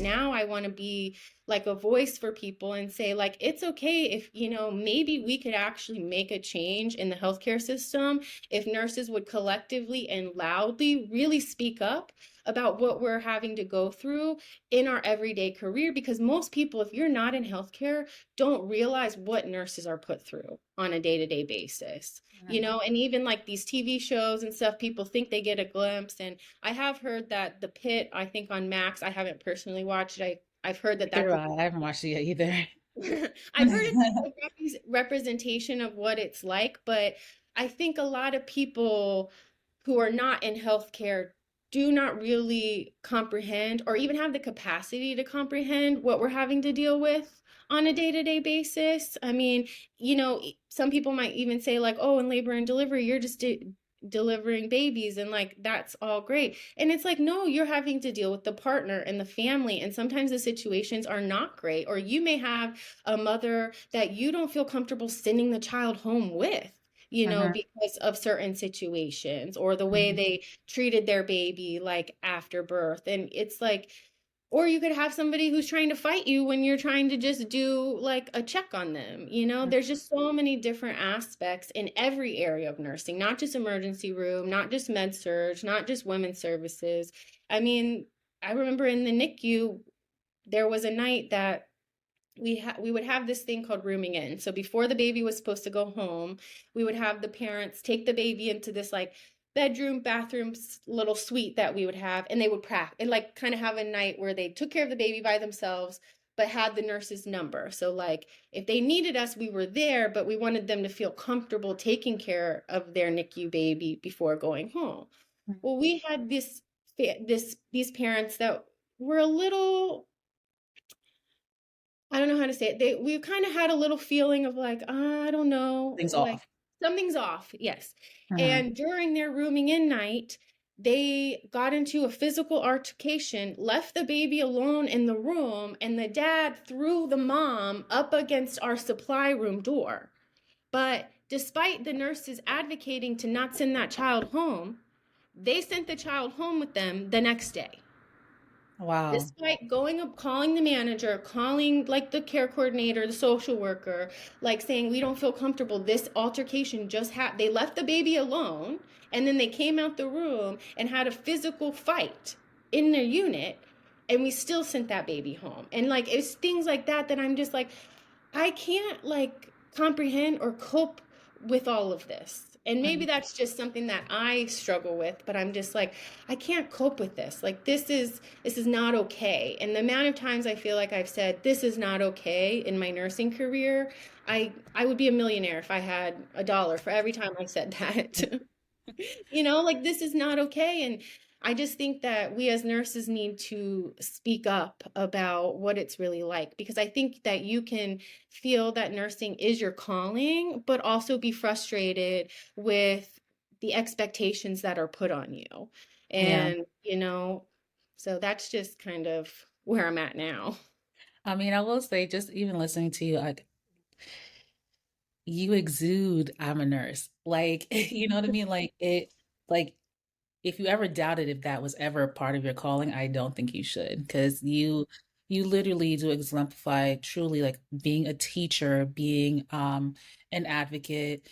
now I want to be like a voice for people and say, like, it's okay if, maybe we could actually make a change in the healthcare system if nurses would collectively and loudly really speak up about what we're having to go through in our everyday career. Because most people, if you're not in healthcare, don't realize what nurses are put through on a day-to-day basis. And even like these TV shows and stuff, people think they get a glimpse. And I have heard that The Pit, I think on Max, I haven't personally watched it. I've heard that You're that's right. I haven't watched it yet either. I've heard it's a good representation of what it's like, but I think a lot of people who are not in healthcare do not really comprehend or even have the capacity to comprehend what we're having to deal with on a day-to-day basis. I mean, some people might even say like, "Oh, in labor and delivery, you're just delivering babies and like that's all great." And it's like, no, you're having to deal with the partner and the family, and sometimes the situations are not great, or you may have a mother that you don't feel comfortable sending the child home with, Uh-huh. because of certain situations or the way Mhm. they treated their baby like after birth. And it's like, or you could have somebody who's trying to fight you when you're trying to just do like a check on them. There's just so many different aspects in every area of nursing, not just emergency room, not just med surge, not just women's services. I mean, I remember in the NICU, there was a night that we would have this thing called rooming in. So before the baby was supposed to go home, we would have the parents take the baby into this like bedroom, bathroom, little suite that we would have, and they would practice and like kind of have a night where they took care of the baby by themselves, but had the nurse's number. So like if they needed us, we were there, but we wanted them to feel comfortable taking care of their NICU baby before going home. Well, we had these parents that were a little, I don't know how to say it. We kind of had a little feeling of like, I don't know, Things like off. something's off. Yes. Mhm. And during their rooming in night, they got into a physical altercation, left the baby alone in the room, and the dad threw the mom up against our supply room door. But despite the nurses advocating to not send that child home, they sent the child home with them the next day. Wow. Despite going up, calling the manager, calling like the care coordinator, the social worker, like saying, we don't feel comfortable. This altercation just had, they left the baby alone and then they came out the room and had a physical fight in their unit. And we still sent that baby home. And like, it's things like that that I'm just like, I can't like comprehend or cope with all of this. And maybe Mhm. that's just something that I struggle with, but I'm just like, I can't cope with this. Like this is not okay. And the amount of times I feel like I've said this is not okay in my nursing career, I would be a millionaire if I had a dollar for every time I said that. Like this is not okay. And I just think that we as nurses need to speak up about what it's really like, because I think that you can feel that nursing is your calling, but also be frustrated with the expectations that are put on you. Yeah. And, so that's just kind of where I'm at now. I mean, I will say, just even listening to you, like you exude, I'm a nurse. Like, you know what I mean? Like if you ever doubted if that was ever a part of your calling, I don't think you should, because you literally do exemplify truly like being a teacher, being an advocate,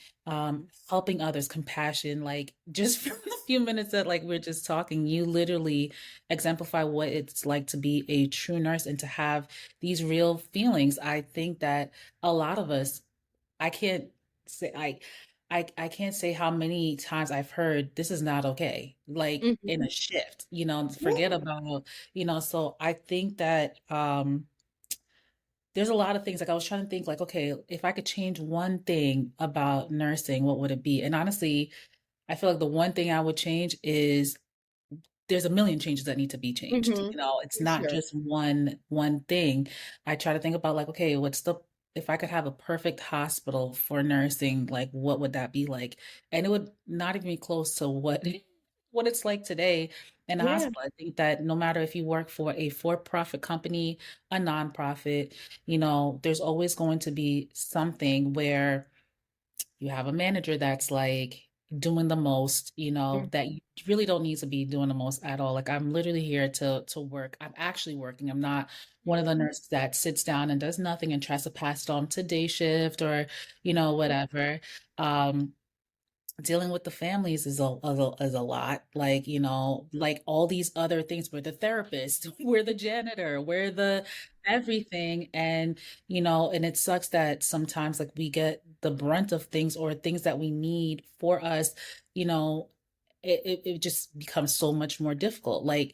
helping others, compassion. Like just from the few minutes that like we're just talking, you literally exemplify what it's like to be a true nurse and to have these real feelings. I think that a lot of us, I can't say I can't say how many times I've heard this is not okay, like in a Mhm. shift, forget Yeah. about, so I think that there's a lot of things like I was trying to think like, okay, if I could change one thing about nursing, what would it be? And honestly, I feel like the one thing I would change is there's a million changes that need to be changed. Hmm. It's For not sure. just one thing. I try to think about like, okay, what's the if I could have a perfect hospital for nursing, like what would that be like? And it would not even be close to what it's like today in a Yeah. hospital. I think that no matter if you work for a for-profit company, a nonprofit, there's always going to be something where you have a manager that's like doing the most, Mm, that you really don't need to be doing the most at all. Like I'm literally here to work. I'm actually working. I'm not one of the nurses that sits down and does nothing and tries to pass it on to day shift or, whatever. Um, dealing with the families is a lot, like like all these other things. We're the therapist, we're the janitor, we're the everything. And and it sucks that sometimes like we get the brunt of things or things that we need for us, you know it just becomes so much more difficult. Like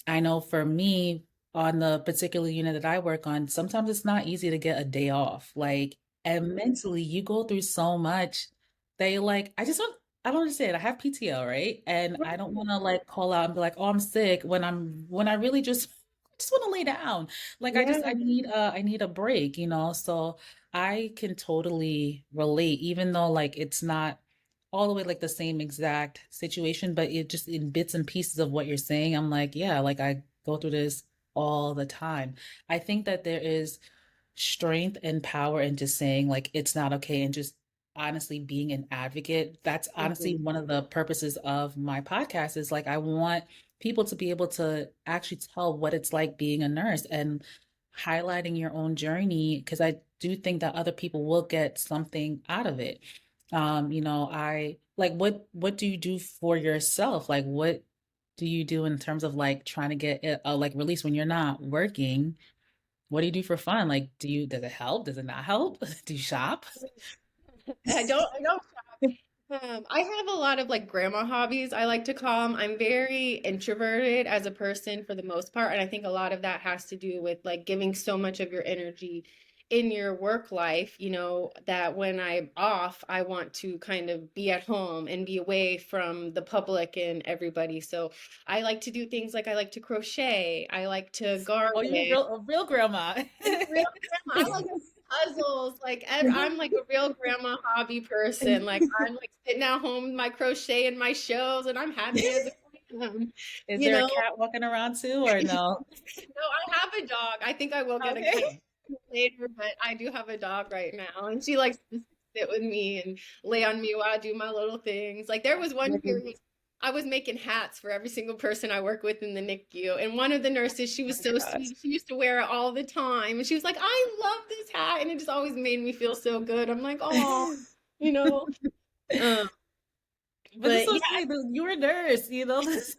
I know for me, on the particular unit that I work on, sometimes it's not easy to get a day off. Like, and mentally, you go through so much. They like, I don't understand. I have PTO, right? And I don't want to like call out and be like, "Oh, I'm sick," when I really just want to lay down. Like, yeah. I need a break, So I can totally relate, even though like it's not all the way like the same exact situation, but it just in bits and pieces of what you're saying, I'm like, yeah, like I go through this all the time. I think that there is strength and power in just saying like it's not okay and just honestly being an advocate. That's honestly Mhm. one of the purposes of my podcast is like I want people to be able to actually tell what it's like being a nurse and highlighting your own journey because I do think that other people will get something out of it. I like what do you do for yourself? Like what do you do in terms of like trying to get it like release when you're not working? What do you do for fun? Like does it help? Does it not help? Do you shop? I don't I have a lot of like grandma hobbies, I like to call them. I'm very introverted as a person for the most part, and I think a lot of that has to do with like giving so much of your energy in your work life, that when I'm off, I want to kind of be at home and be away from the public and everybody. So I like to do things like I like to crochet, I like to Oh, you're garden. a real grandma. I'm a real grandma. I like puzzles. Like I'm like a real grandma hobby person. Like I'm like sitting at home with my crochet and my shells, and I'm happy as a clam. Is You there a know, cat walking around too or no? no, I have a dog. I think I will get a cat Okay. later, but I do have a dog right now, and she likes to sit with me and lay on me while I do my little things. Like there was one period I was making hats for every single person I work with in the NICU, and one of the nurses, she Oh was my so gosh. sweet. She used to wear it all the time, and she was like, "I love this hat," and it just always made me feel so good. I'm like, "Oh, you know." Um, But it's but so yeah, sweet. You're a nurse, This,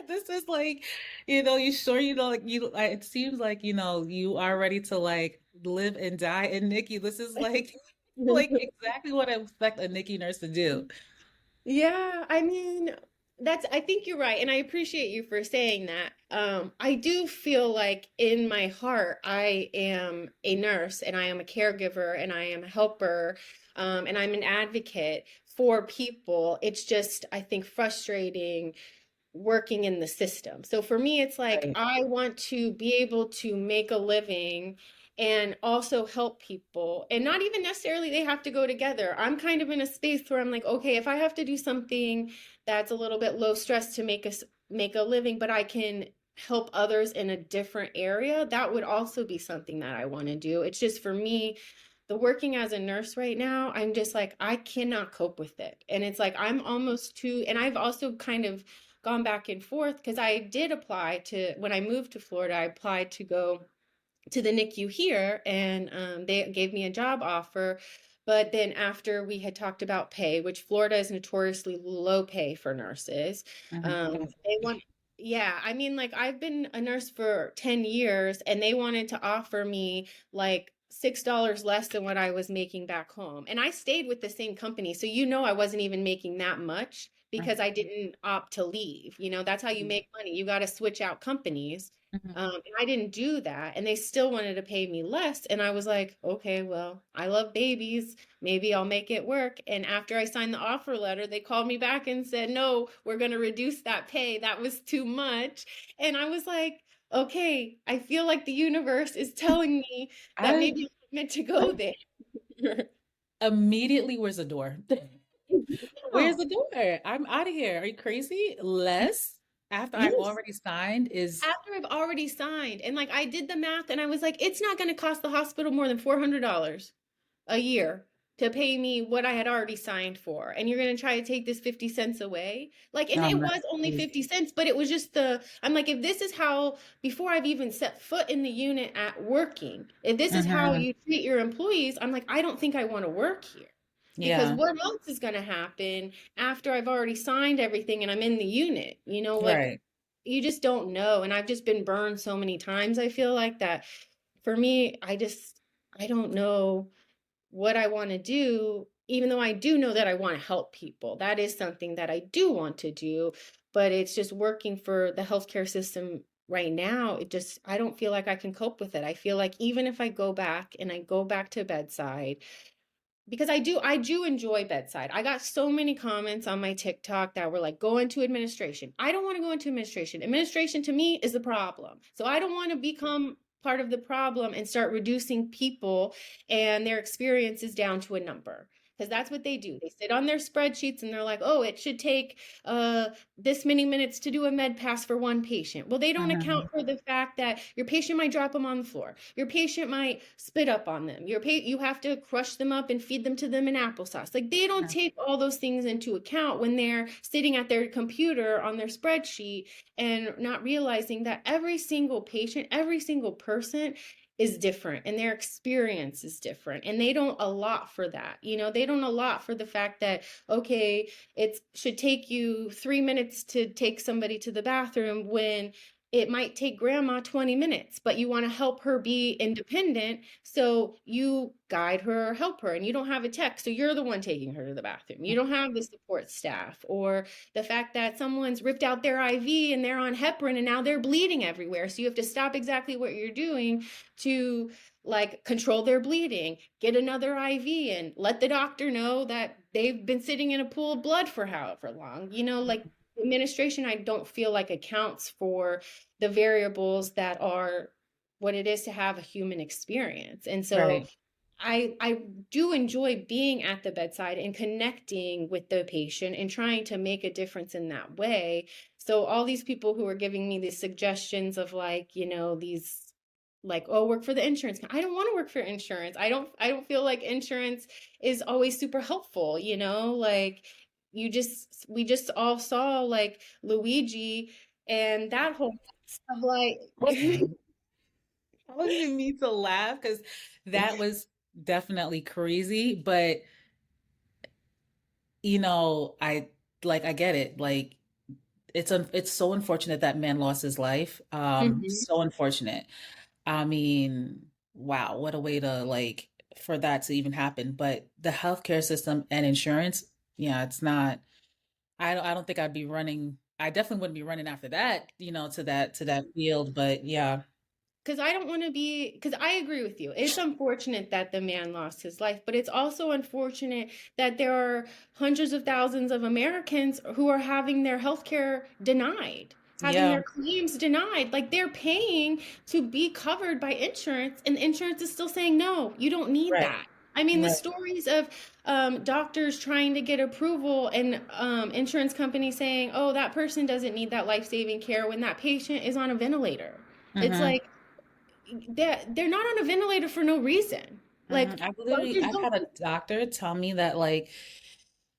this is like, you sure like it seems like, you are ready to like live and die in Nikki. This is like like exactly what I expect a Nikki nurse to do. yeah, I mean, I think you're right, and I appreciate you for saying that. I do feel like in my heart, I am a nurse and I am a caregiver and I am a helper, and I'm an advocate for people. It's just, I think, frustrating working in the system. So for me, it's like Right. I want to be able to make a living and also help people. And not even necessarily they have to go together. I'm kind of in a space where I'm like, okay, if I have to do something that's a little bit low stress to make a living, but I can help others in a different area, that would also be something that I want to do. It's just for me, the working as a nurse right now, I'm just like, I cannot cope with it. And it's like, I'm almost too, and I've also kind of gone back and forth because I did apply to, when I moved to Florida, I applied to go to the NICU here and they gave me a job offer. But then after we had talked about pay, which Florida is notoriously low pay for nurses, Yes. they want, yeah, I mean, like I've been a nurse for 10 years and they wanted to offer me like $6 less than what I was making back home. And I stayed with the same company. So, I wasn't even making that much because I didn't opt to leave. That's how you Mhm. make money. You got to switch out companies. Mhm. And I didn't do that, and they still wanted to pay me less. And I was like, okay, well, I love babies. Maybe I'll make it work. And after I signed the offer letter, they called me back and said, no, we're going to reduce that pay. That was too much. And I was like, okay, I feel like the universe is telling me that I maybe I'm meant to go there. immediately, where's the door? Where's Oh, the door? I'm out of here. Are you crazy? Less after I've yes. already signed is After I've already signed, and like I did the math, and I was like, it's not going to cost the hospital more than $400 a year to pay me what I had already signed for. And you're going to try to take this 50 cents away. Like, and it That's was only 50 crazy. cents, but it was just I'm like, if this is how, before I've even set foot in the unit at working, if this is how Hmm. you treat your employees, I'm like, I don't think I want to work here. Because Yeah, what else is going to happen after I've already signed everything and I'm in the unit? You know, like right. you just don't know. And I've just been burned so many times. I feel like that for me, I don't know what I want to do, even though I do know that I want to help people. That is something that I do want to do, but it's just working for the healthcare system right now. I don't feel like I can cope with it. I feel like even if I go back and I go back to bedside, because I do enjoy bedside. I got so many comments on my TikTok that were like, go into administration. I don't want to go into administration. Administration to me is the problem. So I don't want to become part of the problem and start reducing people and their experiences down to a number. Because that's what they do. They sit on their spreadsheets and they're like, oh, it should take this many minutes to do a med pass for one patient. Well, they don't account Hmm. for the fact that your patient might drop them on the floor. Your patient might spit up on them. You have to crush them up and feed them in applesauce. Like they don't take all those things into account when they're sitting at their computer on their spreadsheet and not realizing that every single patient, every single person is different and their experience is different, and they don't allot for that. They don't allot for the fact that, okay, it should take you 3 minutes to take somebody to the bathroom when it might take grandma 20 minutes, but you want to help her be independent. So you guide her or help her, and you don't have a tech. So you're the one taking her to the bathroom. You don't have the support staff, or the fact that someone's ripped out their IV and they're on heparin and now they're bleeding everywhere. So you have to stop exactly what you're doing to like control their bleeding, get another IV, and let the doctor know that they've been sitting in a pool of blood for however long. Like administration, I don't feel like accounts for the variables that are what it is to have a human experience. And so Right. I do enjoy being at the bedside and connecting with the patient and trying to make a difference in that way. So all these people who are giving me these suggestions of like, these like, oh, work for the insurance. I don't want to work for insurance. I don't feel like insurance is always super helpful, like we just all saw like Luigi and that whole of like I didn't mean to laugh because that was definitely crazy, but I get it. Like it's so unfortunate that man lost his life. Mhm. So unfortunate. I mean, wow, what a way to for that to even happen. But the healthcare system and insurance, yeah, it's not. I don't think I'd be running. I definitely wouldn't be running after that, to that field. But yeah, Because I don't want to be, because I agree with you. It's unfortunate that the man lost his life, but it's also unfortunate that there are hundreds of thousands of Americans who are having their health care denied, having yeah, their claims denied. Like they're paying to be covered by insurance, and insurance is still saying, no, you don't need right, that. I mean, the right, stories of doctors trying to get approval and insurance companies saying, oh, that person doesn't need that life saving care when that patient is on a ventilator. It's hmm like, they're not on a ventilator for no reason. hmm. Like I doctors had don't. a doctor tell me that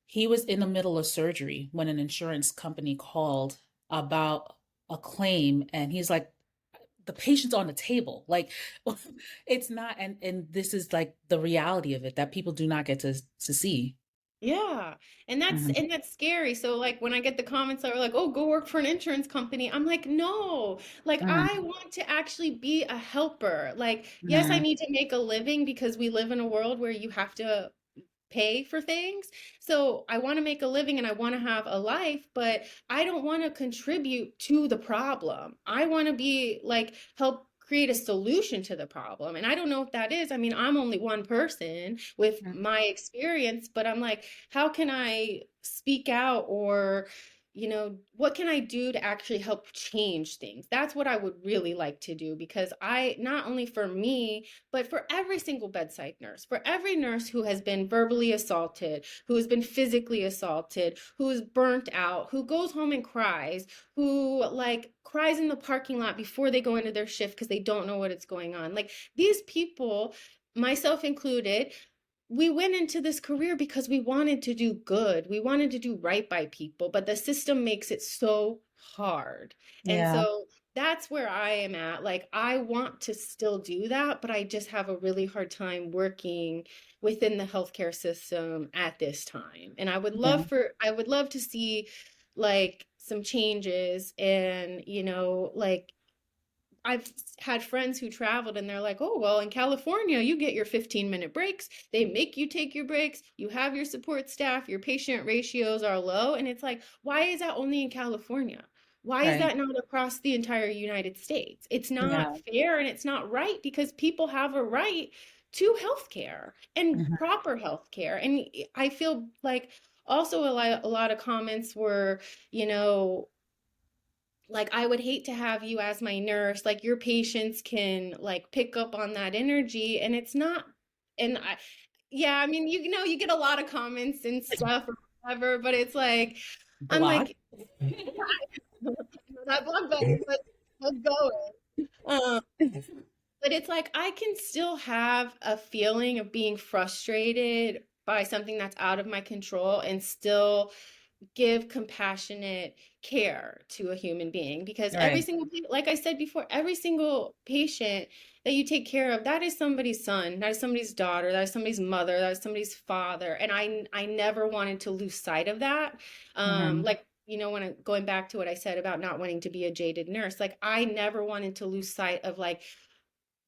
he was in the middle of surgery when an insurance company called about a claim, and he's like, the patient's on the table. Like it's not, and this is like the reality of it that people do not get to see. Yeah, and that's Hmm. and that's scary. So like when I get the comments that are like, "Oh, go work for an insurance company," I'm like, "No, like I Hmm. want to actually be a helper. Like, yes, I Hmm. need to make a living because we live in a world where you have to pay for things. So I want to make a living and I want to have a life, but I don't want to contribute to the problem. I want to be like help create a solution to the problem. And I don't know if that is. I mean, I'm only one person with my experience, but I'm like, how can I speak out, or what can I do to actually help change things? That's what I would really like to do, because I, not only for me, but for every single bedside nurse, for every nurse who has been verbally assaulted, who has been physically assaulted, who is burnt out, who goes home and cries, who like cries in the parking lot before they go into their shift because they don't know what is going on. Like these people, myself included, we went into this career because we wanted to do good. We wanted to do right by people, but the system makes it so hard. And Yeah. so that's where I am at. Like, I want to still do that, but I just have a really hard time working within the healthcare system at this time. And Yeah. I would love to see like some changes and, like I've had friends who traveled and they're like, oh, well, in California, you get your 15-minute breaks. They make you take your breaks. You have your support staff. Your patient ratios are low. And it's like, why is that only in California? Why is Right. that not across the entire United States? It's not Yeah. fair and it's not right because people have a right to healthcare and Mhm. proper healthcare. And I feel like also a lot of comments were, you know, like I would hate to have you as my nurse, like your patients can like pick up on that energy and it's not. And I yeah, I mean, you get a lot of comments and stuff or whatever, but it's like I'm Block. like that blog button, but let's go. um but it's like I can still have a feeling of being frustrated by something that's out of my control and still give compassionate care to a human being because every Right. single like I said before, every single patient that you take care of, that is somebody's son, that is somebody's daughter, that is somebody's mother, that is somebody's father, and I never wanted to lose sight of that. Mhm. Like when going back to what I said about not wanting to be a jaded nurse, like I never wanted to lose sight of like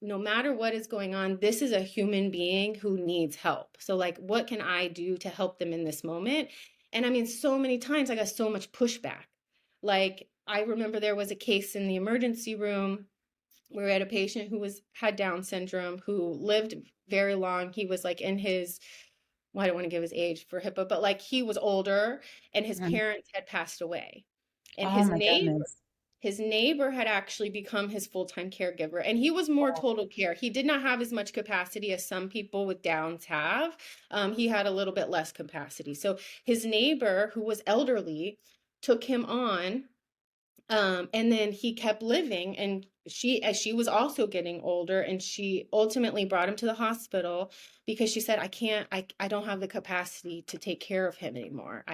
no matter what is going on, this is a human being who needs help. So, like, what can I do to help them in this moment? And I mean, so many times I got so much pushback. Like, I remember there was a case in the emergency room where we had a patient who had Down syndrome who lived very long. He was like in his, well, I don't want to give his age for HIPAA, but like he was older and his Mhm. parents had passed away. And Oh my goodness. his neighbor had actually become his full-time caregiver, and he was more Oh. total care. He did not have as much capacity as some people with Downs have. He had a little bit less capacity. So his neighbor, who was elderly, took him on, and then he kept living, and as she was also getting older, and she ultimately brought him to the hospital because she said, I don't have the capacity to take care of him anymore.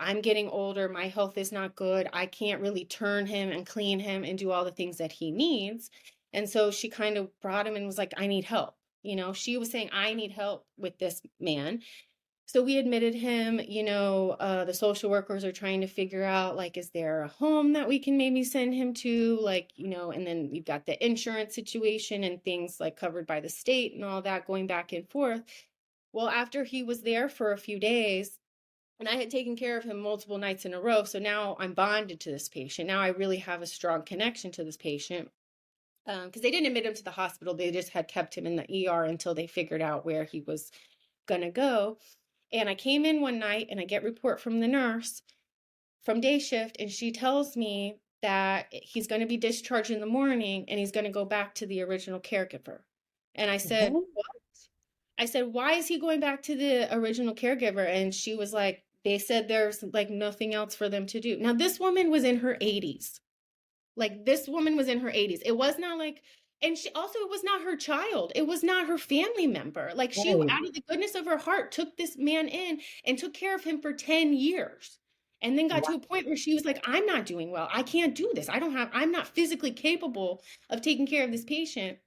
I'm getting older. My health is not good. I can't really turn him and clean him and do all the things that he needs. And so she kind of brought him and was like, I need help. She was saying, I need help with this man. So we admitted him. The social workers are trying to figure out, like, is there a home that we can maybe send him to? Like, and then you've got the insurance situation and things like covered by the state and all that going back and forth. Well, after he was there for a few days, and I had taken care of him multiple nights in a row, so now I'm bonded to this patient. Now I really have a strong connection to this patient. Because they didn't admit him to the hospital, they just had kept him in the ER until they figured out where he was gonna go. And I came in one night and I get report from the nurse from day shift, and she tells me that he's going to be discharged in the morning and he's going to go back to the original caregiver. And I said, What? what? I said, why is he going back to the original caregiver? And she was like, they said there's like nothing else for them to do. Now, this woman was in her 80s. Like this woman was in her 80s. It was not like, and she also, it was not her child. It was not her family member. Like she, Right. out of the goodness of her heart, took this man in and took care of him for 10 years. And then got to a Wow. point where she was like, I'm not doing well. I can't do this. I'm not physically capable of taking care of this patient.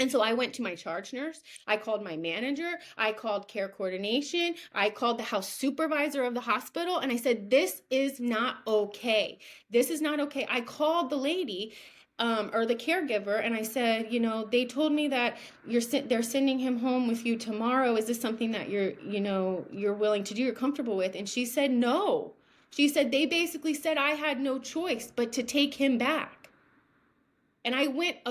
And so I went to my charge nurse. I called my manager. I called care coordination. I called the house supervisor of the hospital. And I said, this is not okay. This is not okay. I called the lady, or the caregiver, and I said, they told me that they're sending him home with you tomorrow. Is this something that you're willing to do, you're comfortable with? And she said, no. She said, they basically said I had no choice but to take him back. And I went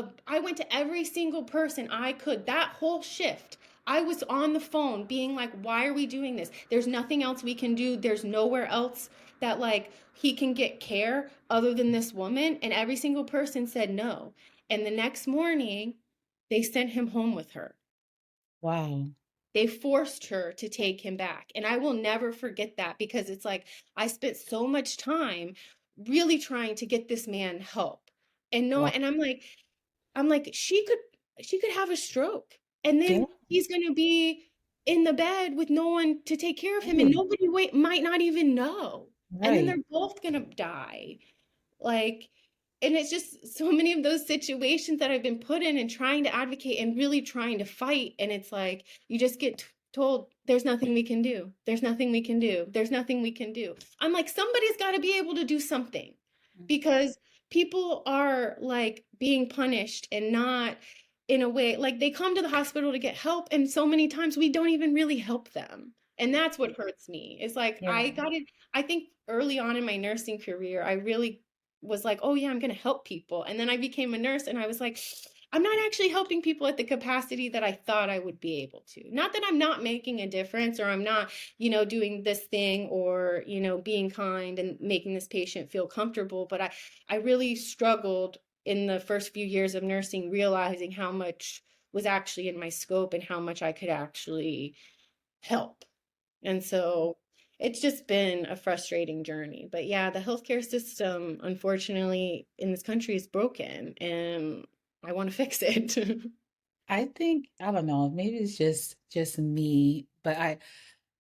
to every single person I could. That whole shift, I was on the phone being like, why are we doing this? There's nothing else we can do. There's nowhere else that like he can get care other than this woman. And every single person said no. And the next morning, they sent him home with her. Wow. They forced her to take him back. And I will never forget that because it's like I spent so much time really trying to get this man help. And no, Wow. and I'm like, she could have a stroke. And Yeah. then he's gonna be in the bed with no one to take care of him, and Right. nobody might not even know. And then Right. they're both gonna die. Like, and it's just so many of those situations that I've been put in and trying to advocate and really trying to fight. And it's like, you just get told, there's nothing we can do. There's nothing we can do. There's nothing we can do. I'm like, somebody's got to be able to do something because people are like being punished and not in a way like they come to the hospital to get help. And so many times we don't even really help them. And that's what hurts me. It's like, Yeah. I think early on in my nursing career, I really was like, oh yeah, I'm going to help people. And then I became a nurse and I was like, I'm not actually helping people at the capacity that I thought I would be able to. Not that I'm not making a difference or I'm not, doing this thing or, being kind and making this patient feel comfortable, but I really struggled in the first few years of nursing realizing how much was actually in my scope and how much I could actually help. And so it's just been a frustrating journey. But yeah, the healthcare system, unfortunately, in this country is broken and I want to fix it. I think I don't know, maybe it's just me, but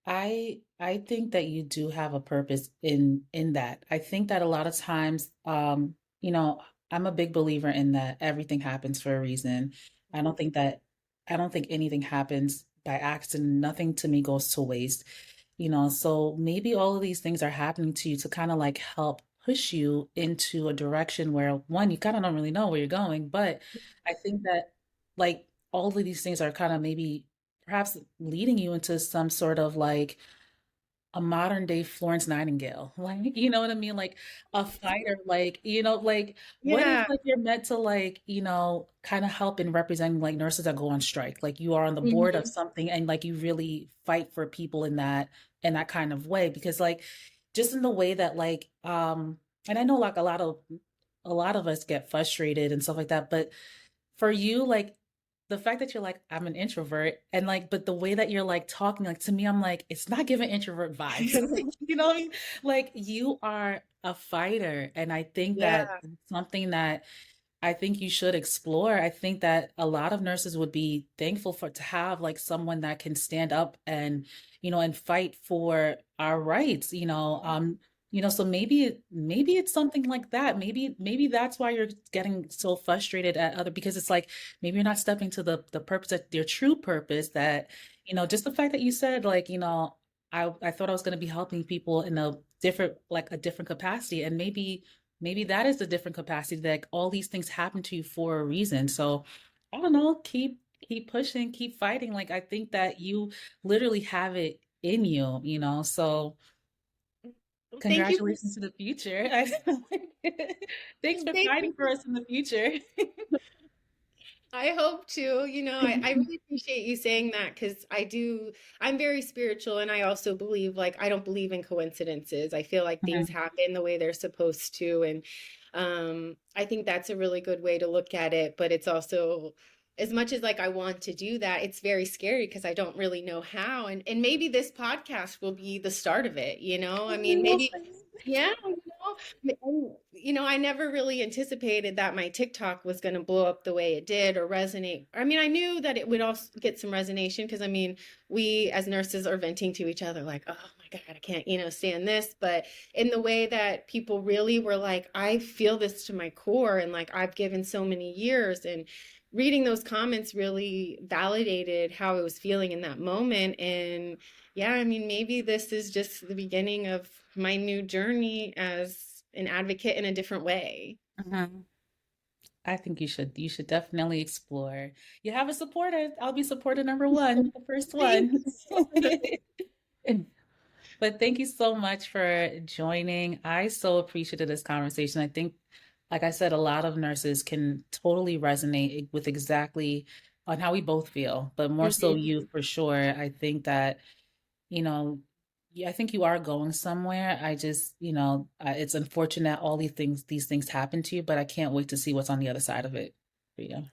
I think that you do have a purpose in that. I think that a lot of times you know, I'm a big believer in that everything happens for a reason. I don't think that I don't think anything happens by accident. Nothing to me goes to waste. So maybe all of these things are happening to you to kind of like help push you into a direction where one, you kind of don't really know where you're going, but I think that like all of these things are kind of maybe perhaps leading you into some sort of like a modern day Florence Nightingale. Like, you know what I mean? Like a fighter, like, like what if Yeah. like you're meant to like, kind of help in representing like nurses that go on strike. Like you are on the board of Mhm. something and like you really fight for people in that kind of way. Because like just in the way that like and I know like a lot of us get frustrated and stuff like that, but for you, like the fact that you're like, I'm an introvert, and like, but the way that you're like talking, like to me, I'm like, it's not giving introvert vibes. You know what I mean? Like you are a fighter, and I think that Yeah. it's something that I think you should explore. I think that a lot of nurses would be thankful for to have like someone that can stand up and fight for our rights, so maybe it's something like that. Maybe that's why you're getting so frustrated at other because it's like maybe you're not stepping to the purpose that your true purpose that, just the fact that you said like, I thought I was going to be helping people in a different capacity and maybe that is the different capacity that all these things happen to you for a reason. So I don't know, keep pushing, keep fighting. Like I think that you literally have it in you, so Thank you for congratulations to the future. Thanks for thank you fighting for for us in the future. I hope to, I really appreciate you saying that because I'm very spiritual and I also believe, like, I don't believe in coincidences. I feel like things Mhm. happen the way they're supposed to. And I think that's a really good way to look at it. But it's also, as much as like I want to do that, it's very scary because I don't really know how. And maybe this podcast will be the start of it, I We mean, will maybe, see. yeah, and, I never really anticipated that my TikTok was going to blow up the way it did or resonate. I mean, I knew that it would also get some resonation because I mean, we as nurses are venting to each other like, oh my God, I can't, stand this. But in the way that people really were like, I feel this to my core and like I've given so many years and reading those comments really validated how I was feeling in that moment. And yeah, I mean, maybe this is just the beginning of my new journey as an advocate in a different way. Mhm. I think you should definitely explore. You have a supporter. I'll be supporter number one, the first Thank one. you so much. But thank you so much for joining. I so appreciated this conversation. I think, like I said, a lot of nurses can totally resonate with exactly on how we both feel, but more so Mhm. you for sure. I think that, you know, yeah, I think you are going somewhere. I just, it's unfortunate all these things happen to you, but I can't wait to see what's on the other side of it for you.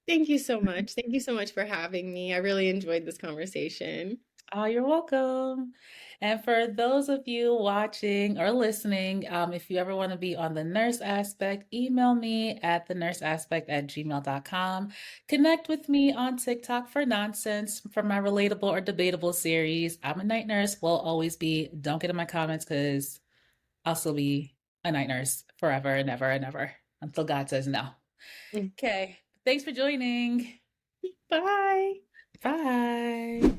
Thank you so much. Thank you so much for having me. I really enjoyed this conversation. Oh, you're welcome. And for those of you watching or listening, if you ever want to be on the nurse aspect, email me at thenurseaspect@gmail.com. Connect with me on TikTok for nonsense for my relatable or debatable series. I'm a night nurse, will always be. Don't get in my comments because I'll still be a night nurse forever and ever and ever until God says no. Okay. Thanks for joining. Bye. Bye.